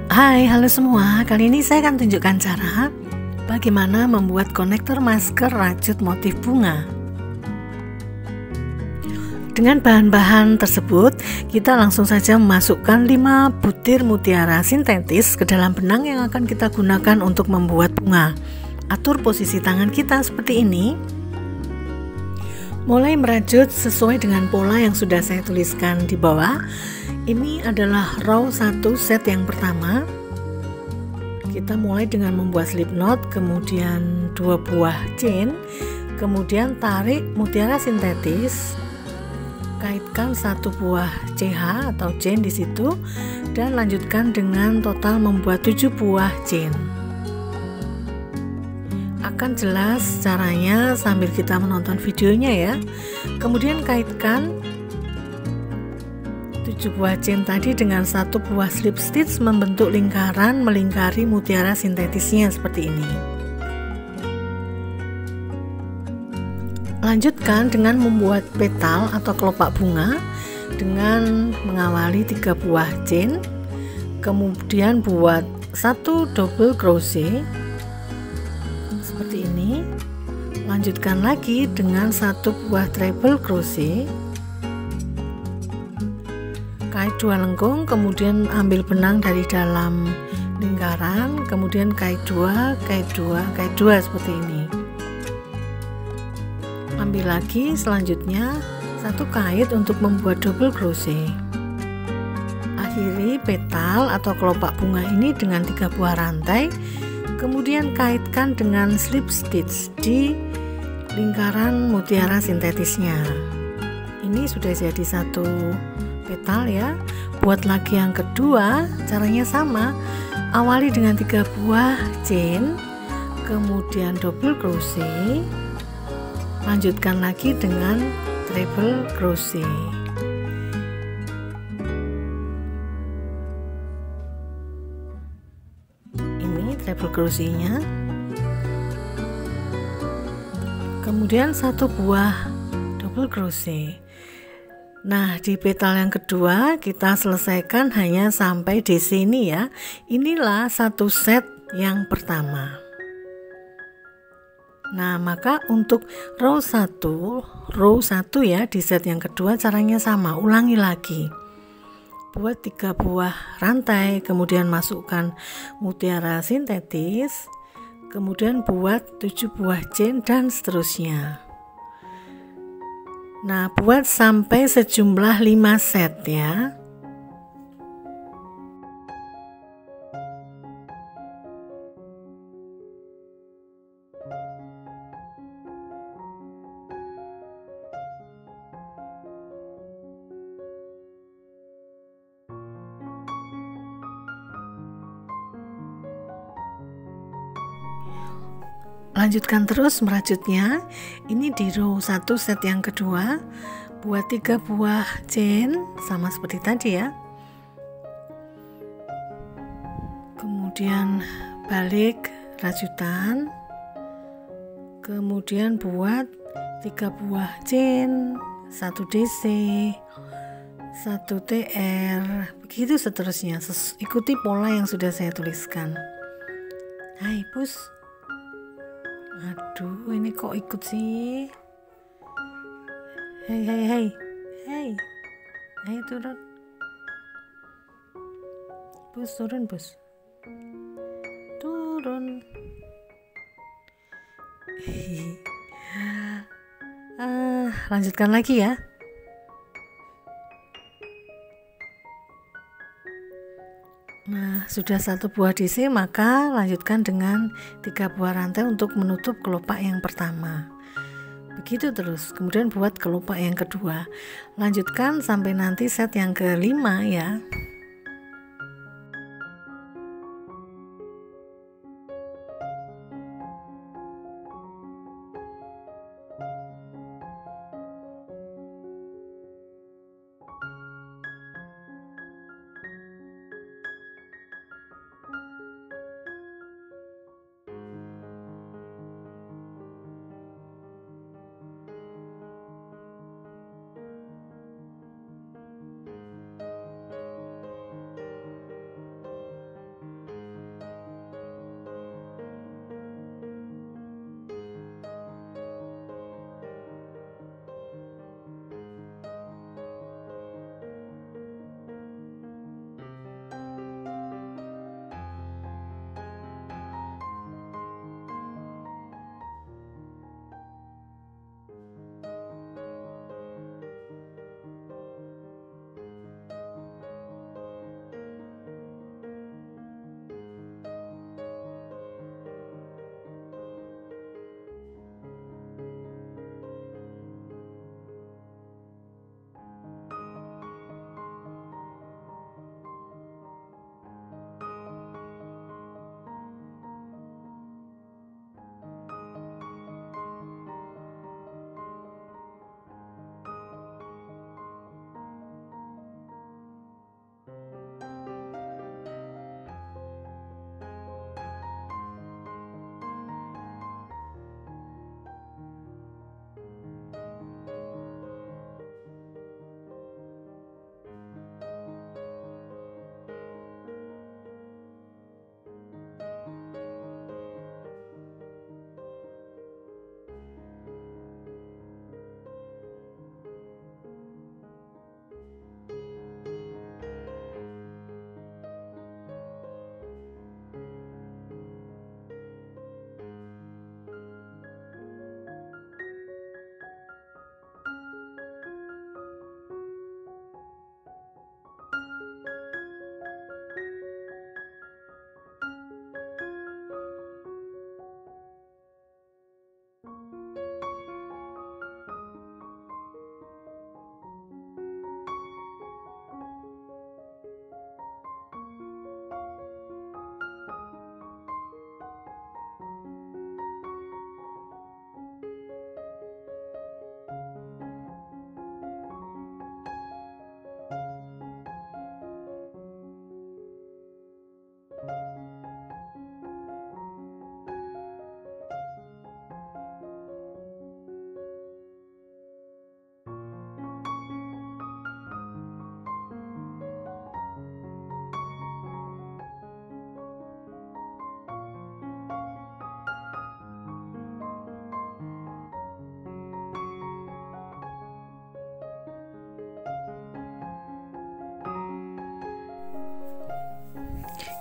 Hai, halo semua. Kali ini saya akan tunjukkan cara bagaimana membuat konektor masker rajut motif bunga. Dengan bahan-bahan tersebut, kita langsung saja memasukkan 5 butir mutiara sintetis ke dalam benang yang akan kita gunakan untuk membuat bunga. Atur posisi tangan kita seperti ini. Mulai merajut sesuai dengan pola yang sudah saya tuliskan di bawah. Ini adalah row 1 set yang pertama. Kita mulai dengan membuat slip knot, kemudian 2 buah chain, kemudian tarik mutiara sintetis, kaitkan 1 buah CH atau chain di situ, dan lanjutkan dengan total membuat 7 buah chain. Akan jelas caranya sambil kita menonton videonya ya. Kemudian kaitkan 7 buah chain tadi dengan 1 buah slip stitch membentuk lingkaran melingkari mutiara sintetisnya seperti ini. Lanjutkan dengan membuat petal atau kelopak bunga dengan mengawali 3 buah chain, kemudian buat 1 double crochet seperti ini. Lanjutkan lagi dengan 1 buah treble crochet, kait 2 lengkung, kemudian ambil benang dari dalam lingkaran, kemudian kait 2, kait 2, kait 2 seperti ini. Ambil lagi selanjutnya 1 kait untuk membuat double crochet. Akhiri petal atau kelopak bunga ini dengan 3 buah rantai, kemudian kaitkan dengan slip stitch di lingkaran mutiara sintetisnya. Ini sudah jadi 1 petal ya. Buat lagi yang kedua, caranya sama. Awali dengan 3 buah chain, kemudian double crochet, lanjutkan lagi dengan treble crochet. Ini treble crochetnya, kemudian 1 buah double crochet. Nah, di petal yang kedua kita selesaikan hanya sampai di sini ya. Inilah 1 set yang pertama. Nah, maka untuk row 1 ya di set yang kedua caranya sama. Ulangi lagi. Buat 3 buah rantai, kemudian masukkan mutiara sintetis, kemudian buat 7 buah chain dan seterusnya. Nah, buat sampai sejumlah 5 set ya. Lanjutkan terus merajutnya. Ini di row 1 set yang kedua, buat 3 buah chain sama seperti tadi ya. Kemudian balik rajutan, kemudian buat 3 buah chain, 1 DC, 1 TR, begitu seterusnya. Ikuti pola yang sudah saya tuliskan. Hai pus. Aduh, ini kok ikut sih? Hei, ayo turun. Bus, turun bus. Turun. Lanjutkan lagi ya. Nah, sudah 1 buah DC, maka lanjutkan dengan 3 buah rantai untuk menutup kelopak yang pertama. Begitu terus, kemudian buat kelopak yang kedua. Lanjutkan sampai nanti set yang kelima ya.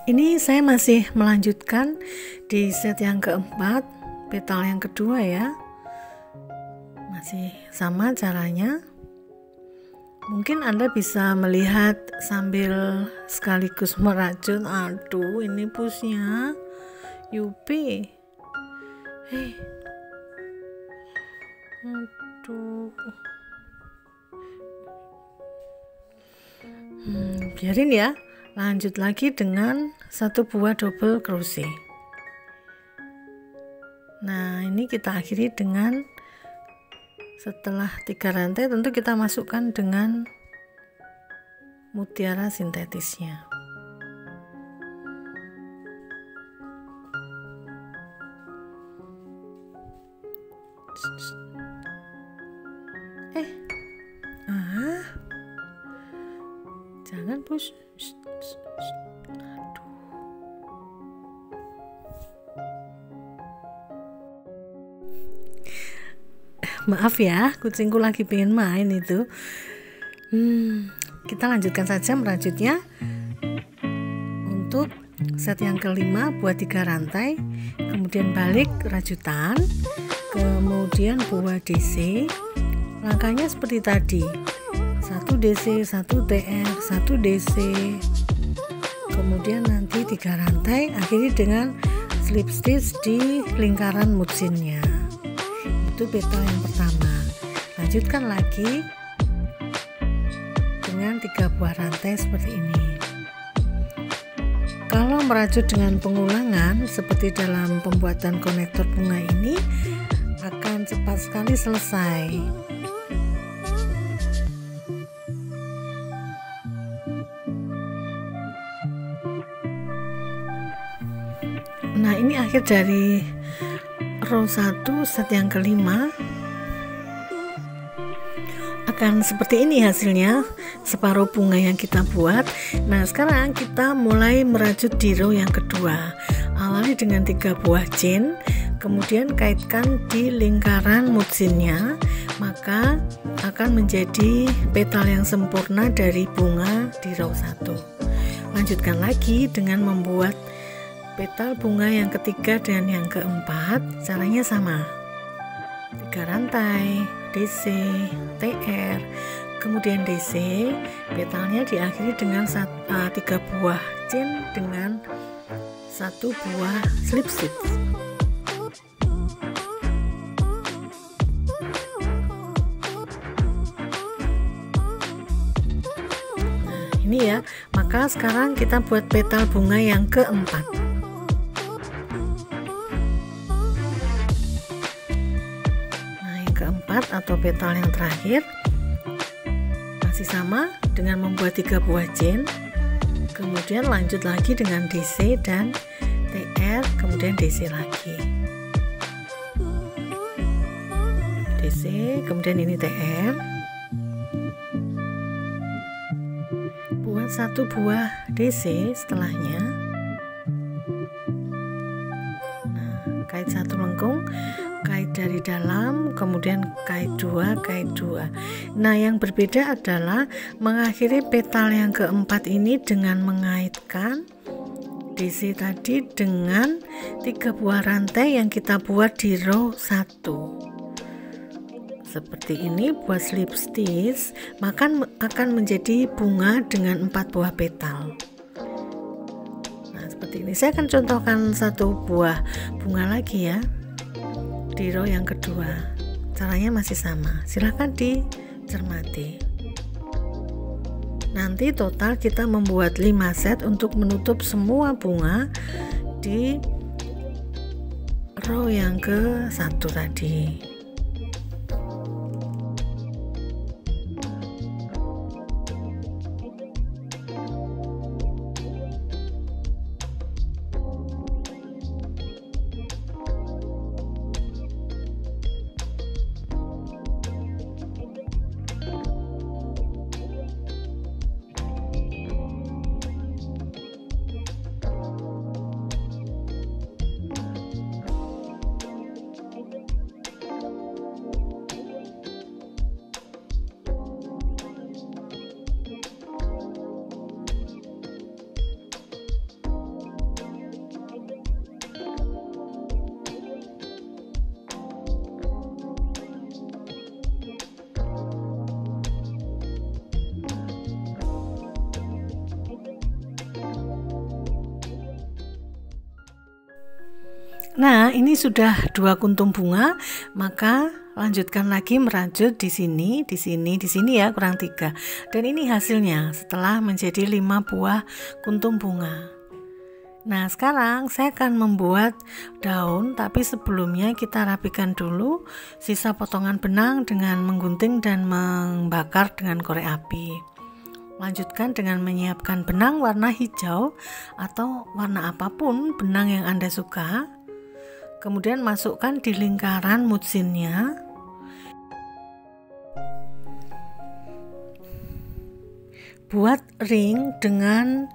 Ini saya masih melanjutkan di set yang keempat, petal yang kedua ya. Masih sama caranya. Mungkin Anda bisa melihat sambil sekaligus merajut. Aduh, ini pusnya. Yupi. Aduh. Biarin ya. Lanjut lagi dengan satu buah double crochet. Nah, ini kita akhiri dengan setelah 3 rantai tentu kita masukkan dengan mutiara sintetisnya. Jangan push. Aduh. Maaf ya, kucingku lagi pengen main itu. Kita lanjutkan saja merajutnya. Untuk set yang kelima buat 3 rantai, kemudian balik rajutan, kemudian buat DC. Langkahnya seperti tadi. 1 DC, 1 TR, 1 DC. Kemudian nanti 3 rantai, akhiri dengan slip stitch di lingkaran mutsinnya. Itu petal yang pertama. Lanjutkan lagi dengan 3 buah rantai seperti ini. Kalau merajut dengan pengulangan seperti dalam pembuatan konektor bunga ini, akan cepat sekali selesai. Nah, ini akhir dari row 1 set yang kelima. Akan seperti ini hasilnya, separuh bunga yang kita buat. Nah, sekarang kita mulai merajut di row yang kedua. Awali dengan 3 buah chain, kemudian kaitkan di lingkaran mutsinnya, maka akan menjadi petal yang sempurna dari bunga di row 1. Lanjutkan lagi dengan membuat petal bunga yang ketiga dan yang keempat. Caranya sama, 3 rantai, DC, TR, kemudian DC. Petalnya diakhiri dengan 3 buah chain dengan 1 buah slip stitch. Nah, ini ya. Maka sekarang kita buat petal bunga yang keempat. Atau petal yang terakhir masih sama dengan membuat 3 buah chain, kemudian lanjut lagi dengan DC dan TR, kemudian DC lagi, DC, kemudian ini TR, buat 1 buah DC setelahnya. Nah, kait 1 lengkung, kait dari dalam, kemudian kait 2, kait 2. Nah, yang berbeda adalah mengakhiri petal yang keempat ini dengan mengaitkan DC tadi dengan 3 buah rantai yang kita buat di row 1. Seperti ini buat slip stitch, maka akan menjadi bunga dengan 4 buah petal. Nah, seperti ini. Saya akan contohkan 1 buah bunga lagi ya, di row yang kedua. Caranya masih sama, silahkan dicermati. Nanti total kita membuat 5 set untuk menutup semua bunga di row yang ke-1 tadi. Nah, ini sudah 2 kuntum bunga, maka lanjutkan lagi merajut di sini ya, kurang 3. Dan ini hasilnya setelah menjadi 5 buah kuntum bunga. Nah, sekarang saya akan membuat daun, tapi sebelumnya kita rapikan dulu sisa potongan benang dengan menggunting dan membakar dengan korek api. Lanjutkan dengan menyiapkan benang warna hijau atau warna apapun benang yang Anda suka. Kemudian masukkan di lingkaran mutsinnya. Buat ring dengan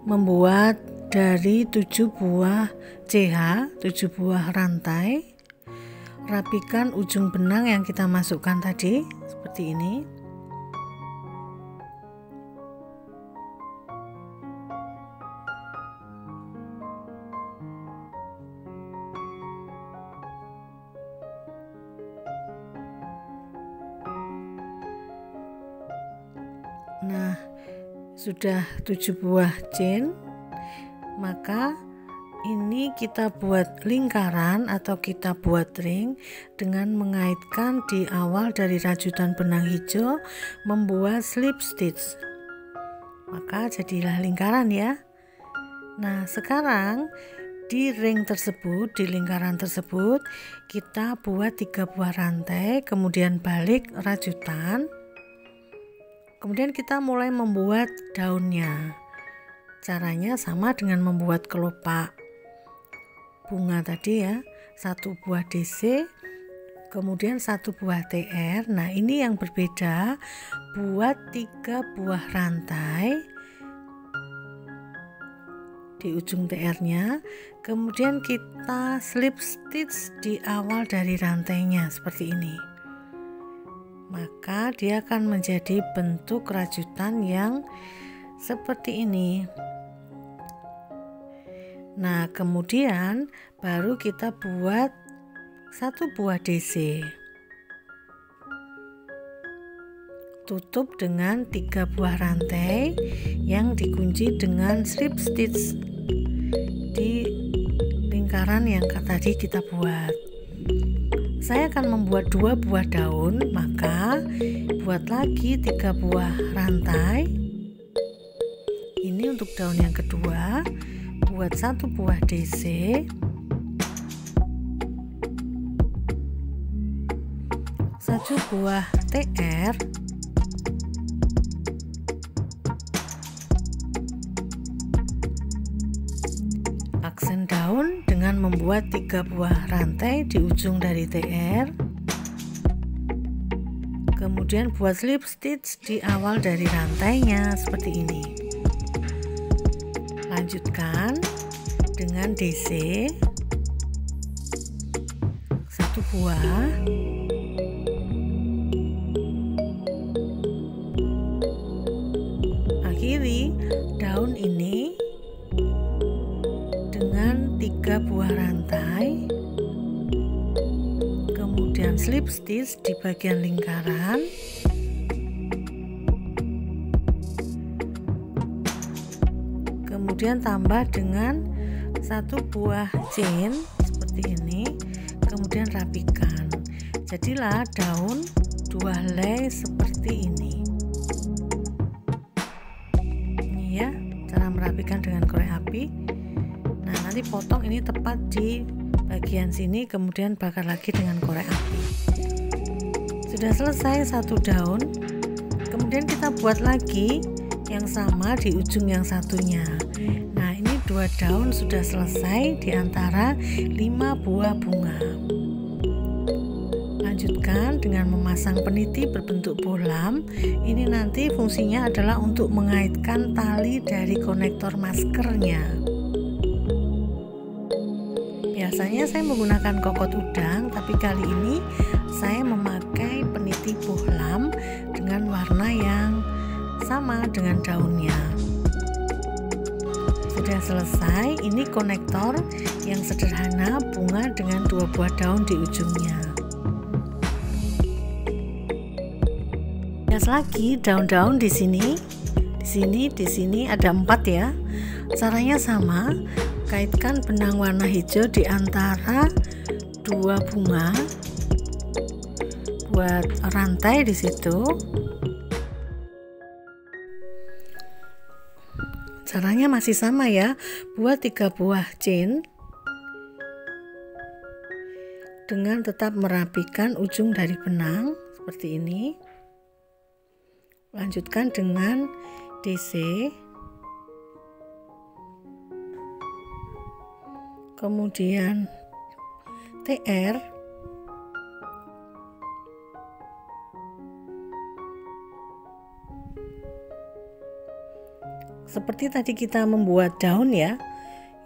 membuat dari 7 buah CH, 7 buah rantai. Rapikan ujung benang yang kita masukkan tadi seperti ini. Nah, sudah 7 buah chain, maka ini kita buat lingkaran atau kita buat ring dengan mengaitkan di awal dari rajutan benang hijau, membuat slip stitch, maka jadilah lingkaran ya. Nah, sekarang di ring tersebut, di lingkaran tersebut kita buat 3 buah rantai, kemudian balik rajutan. Kemudian kita mulai membuat daunnya. Caranya sama dengan membuat kelopak bunga tadi ya. 1 buah DC, kemudian 1 buah TR. Nah, ini yang berbeda. Buat 3 buah rantai di ujung TR-nya. Kemudian kita slip stitch di awal dari rantainya seperti ini. Maka dia akan menjadi bentuk rajutan yang seperti ini. Nah, kemudian baru kita buat 1 buah DC. Tutup dengan 3 buah rantai yang dikunci dengan slip stitch di lingkaran yang tadi kita buat. Saya akan membuat 2 buah daun, maka buat lagi 3 buah rantai. Ini untuk daun yang kedua, buat 1 buah DC, 1 buah TR, aksen daun dengan membuat 3 buah rantai di ujung dari TR, kemudian buat slip stitch di awal dari rantainya seperti ini. Lanjutkan dengan DC 1 buah, akhiri daun ini dengan 3 buah rantai, kemudian slip stitch di bagian lingkaran, kemudian tambah dengan 1 buah chain seperti ini, kemudian rapikan. Jadilah daun 2 helai seperti ini. Ini ya cara merapikan dengan korek api. Nah, nanti potong ini tepat di bagian sini, kemudian bakar lagi dengan korek api. Sudah selesai 1 daun, kemudian kita buat lagi yang sama di ujung yang satunya. Nah, ini 2 daun sudah selesai di antara 5 buah bunga. Lanjutkan dengan memasang peniti berbentuk bohlam. Ini nanti fungsinya adalah untuk mengaitkan tali dari konektor maskernya. Biasanya saya menggunakan kokot udang, tapi kali ini saya memakai peniti bohlam dengan warna yang sama dengan daunnya. Sudah selesai. Ini konektor yang sederhana, bunga dengan 2 buah daun di ujungnya. Hias lagi daun-daun di sini. Di sini ada 4 ya. Caranya sama, kaitkan benang warna hijau di antara dua bunga, buat rantai di situ. Caranya masih sama ya, buat 3 buah chain dengan tetap merapikan ujung dari benang seperti ini. Lanjutkan dengan DC, kemudian TR, seperti tadi kita membuat daun ya,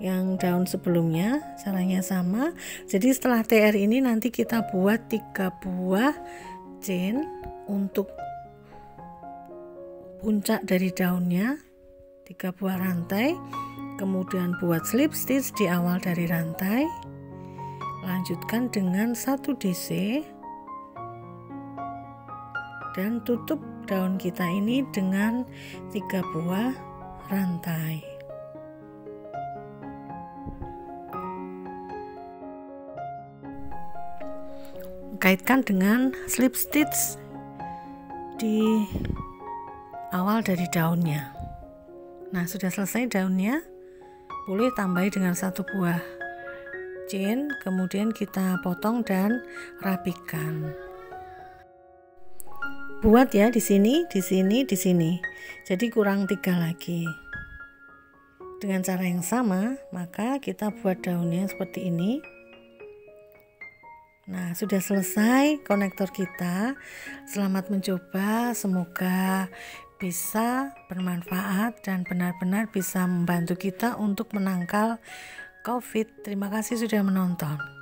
yang daun sebelumnya. Caranya sama. Jadi setelah TR ini nanti kita buat 3 buah chain untuk puncak dari daunnya, 3 buah rantai, kemudian buat slip stitch di awal dari rantai. Lanjutkan dengan 1 DC dan tutup daun kita ini dengan 3 buah rantai. Kaitkan dengan slip stitch di awal dari daunnya. Nah, sudah selesai daunnya, boleh tambahi dengan 1 buah chain, kemudian kita potong dan rapikan. Buat ya di sini, di sini, di sini. Jadi kurang 3 lagi. Dengan cara yang sama, maka kita buat daunnya seperti ini. Nah, sudah selesai konektor kita. Selamat mencoba, semoga bisa bermanfaat dan benar-benar bisa membantu kita untuk menangkal COVID. Terima kasih sudah menonton.